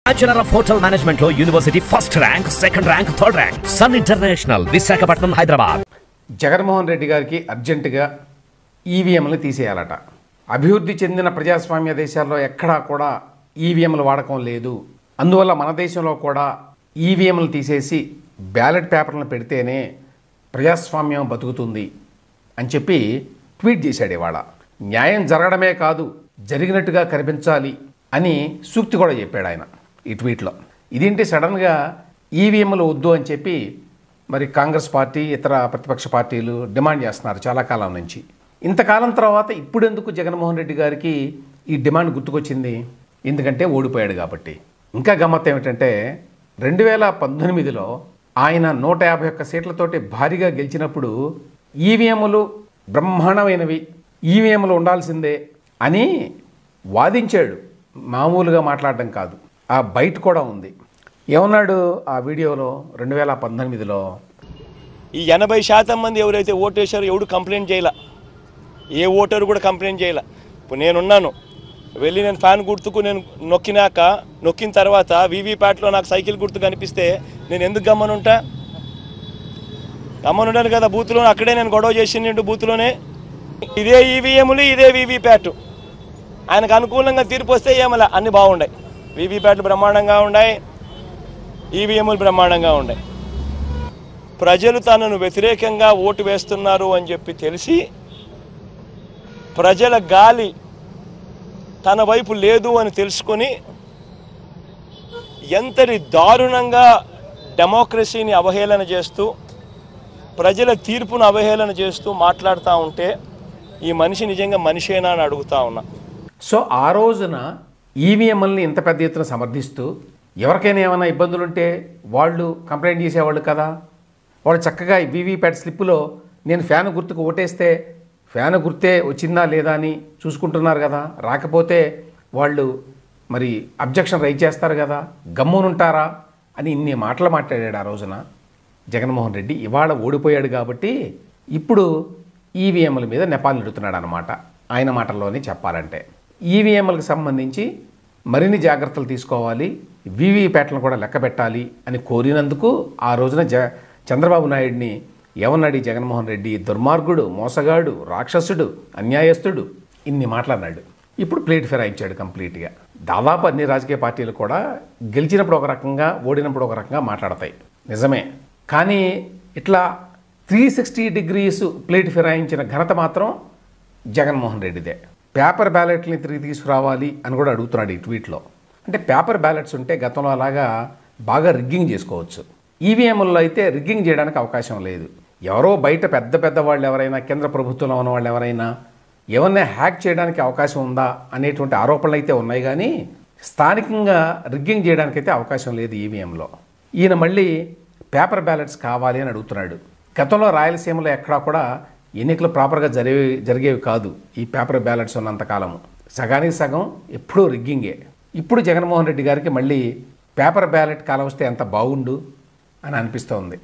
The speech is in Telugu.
బ్యాచులర్ ఆఫ్ హోటల్ మేనేజ్మెంట్ లో university first rank, second rank, third rank. Sun International, Visakhapatnam, Hyderabad. Jaganmohan Reddy గారికి అర్జెంటుగా ఈవీఎంలు తీసేయాలట. అభివృద్ధి చెందిన ప్రజాస్వామ్య దేశాల్లో ఎక్కడా కూడా ఈవీఎంలు వాడకం లేదు. అందువల్ల మన దేశంలో కూడా ఈవీఎంలు తీసేసి బ్యాలెట్ పేపర్లను పెడితేనే ప్రజాస్వామ్యం బతుకుతుంది అని చెప్పి ట్వీట్ చేశాడు. ఇవాళ న్యాయం జరగడమే కాదు, జరిగినట్టుగా కనిపించాలి అని సూక్తి కూడా చెప్పాడు ఆయన ఈ ట్వీట్లో. ఇదేంటి సడన్గా ఈవీఎంలు వద్దు అని చెప్పి మరి కాంగ్రెస్ పార్టీ, ఇతర ప్రతిపక్ష పార్టీలు డిమాండ్ చేస్తున్నారు చాలా కాలం నుంచి. ఇంతకాలం తర్వాత ఇప్పుడెందుకు జగన్మోహన్ రెడ్డి గారికి ఈ డిమాండ్ గుర్తుకొచ్చింది? ఎందుకంటే ఓడిపోయాడు కాబట్టి. ఇంకా గమ్మత్తు ఏమిటంటే 2018లో ఆయన 151 సీట్లతోటి భారీగా గెలిచినప్పుడు ఈవీఎంలు బ్రహ్మాండమైనవి, ఈవీఎంలు ఉండాల్సిందే అని వాదించాడు. మామూలుగా మాట్లాడడం కాదు, ఆ బయట కూడా ఉంది. ఏమన్నాడు ఆ వీడియోలో? 2018లో ఈ 80% మంది ఎవరైతే ఓటేశారో ఎవడు కంప్లైంట్ చేయాల, ఏ ఓటరు కూడా కంప్లైంట్ చేయాల. ఇప్పుడు నేనున్నాను, వెళ్ళి నేను ఫ్యాన్ గుర్తుకు నేను నొక్కిన తర్వాత వీవీప్యాట్లో నాకు సైకిల్ గుర్తు కనిపిస్తే నేను ఎందుకు గమ్మనుంటా? గమ్మనుంటాను కదా. బూత్లో అక్కడే నేను గొడవ చేసిండు, బూత్లోనే. ఇదే ఈవీఎంలు, ఇదే వీవీప్యాట్. ఆయనకు అనుకూలంగా తీర్పు వస్తే ఏమలా అన్నీ బాగున్నాయి. వీవీప్యాట్లు బ్రహ్మాండంగా ఉన్నాయి, ఈవీఎంలు బ్రహ్మాండంగా ఉన్నాయి. ప్రజలు తనను వ్యతిరేకంగా ఓటు వేస్తున్నారు అని చెప్పి తెలిసి ప్రజల గాలి తన వైపు లేదు అని తెలుసుకొని ఎంతటి దారుణంగా డెమోక్రసీని అవహేళన చేస్తూ, ప్రజల తీర్పును అవహేళన చేస్తూ మాట్లాడుతూ ఉంటే ఈ మనిషి నిజంగా మనిషేనా అని అడుగుతా ఉన్నా. సో ఆ రోజున ఈవీఎంలని ఇంత పెద్ద ఎత్తున సమర్థిస్తూ ఎవరికైనా ఏమైనా ఇబ్బందులుంటే వాళ్ళు కంప్లైంట్ చేసేవాళ్ళు కదా. వాళ్ళు చక్కగా వీవీప్యాట్ స్లిప్పులో నేను ఫ్యాన్ గుర్తుకు ఓటేస్తే ఫ్యాన్ గుర్తే వచ్చిందా లేదా అని చూసుకుంటున్నారు కదా. రాకపోతే వాళ్ళు మరి అబ్జెక్షన్ రైజ్ చేస్తారు కదా, గమ్మునుంటారా అని ఇన్ని మాటలు మాట్లాడాడు ఆ రోజున జగన్మోహన్ రెడ్డి. ఇవాళ ఓడిపోయాడు కాబట్టి ఇప్పుడు ఈవీఎంల మీద నెపాలు నెడుతున్నాడు అన్నమాట. ఆయన మాటల్లోనే చెప్పాలంటే ఈవీఎంలకు సంబంధించి మరిన్ని జాగ్రత్తలు తీసుకోవాలి, వీవీప్యాట్లను కూడా లెక్క పెట్టాలి అని కోరినందుకు ఆ రోజున చంద్రబాబు నాయుడిని ఏమన్నాడు ఈ జగన్మోహన్ రెడ్డి? దుర్మార్గుడు, మోసగాడు, రాక్షసుడు, అన్యాయస్తుడు, ఇన్ని మాట్లాడినాడు. ఇప్పుడు ప్లేట్ ఫిరాయించాడు కంప్లీట్గా. దాదాపు అన్ని రాజకీయ పార్టీలు కూడా గెలిచినప్పుడు ఒక రకంగా, ఓడినప్పుడు ఒక రకంగా మాట్లాడతాయి, నిజమే. కానీ ఇట్లా 360 degrees ప్లేట్ ఫిరాయించిన ఘనత మాత్రం జగన్మోహన్ రెడ్డిదే. పేపర్ బ్యాలెట్ని తిరిగి తీసుకురావాలి అని కూడా అడుగుతున్నాడు ఈ ట్వీట్లో. అంటే పేపర్ బ్యాలెట్స్ ఉంటే గతంలో అలాగా బాగా రిగ్గింగ్ చేసుకోవచ్చు. ఈవీఎంల్లో అయితే రిగ్గింగ్ చేయడానికి అవకాశం లేదు. ఎవరో బయట పెద్ద పెద్ద వాళ్ళు ఎవరైనా, కేంద్ర ప్రభుత్వంలో ఉన్న వాళ్ళు ఎవరైనా ఎవరినైనా హ్యాక్ చేయడానికి అవకాశం ఉందా అనేటువంటి ఆరోపణలు అయితే ఉన్నాయి. కానీ స్థానికంగా రిగ్గింగ్ చేయడానికైతే అవకాశం లేదు ఈవీఎంలో. ఈయన మళ్ళీ పేపర్ బ్యాలెట్స్ కావాలి అని అడుగుతున్నాడు. గతంలో రాయలసీమలో ఎక్కడా కూడా ఎన్నికలు ప్రాపర్గా జరిగేవి కాదు ఈ పేపర్ బ్యాలెట్స్ ఉన్నంతకాలము. సగానికి సగం ఎప్పుడూ రిగ్గింగే. ఇప్పుడు జగన్మోహన్ రెడ్డి గారికి మళ్ళీ పేపర్ బ్యాలెట్ కాలం వస్తే ఎంత బాగుండు అని అనిపిస్తోంది.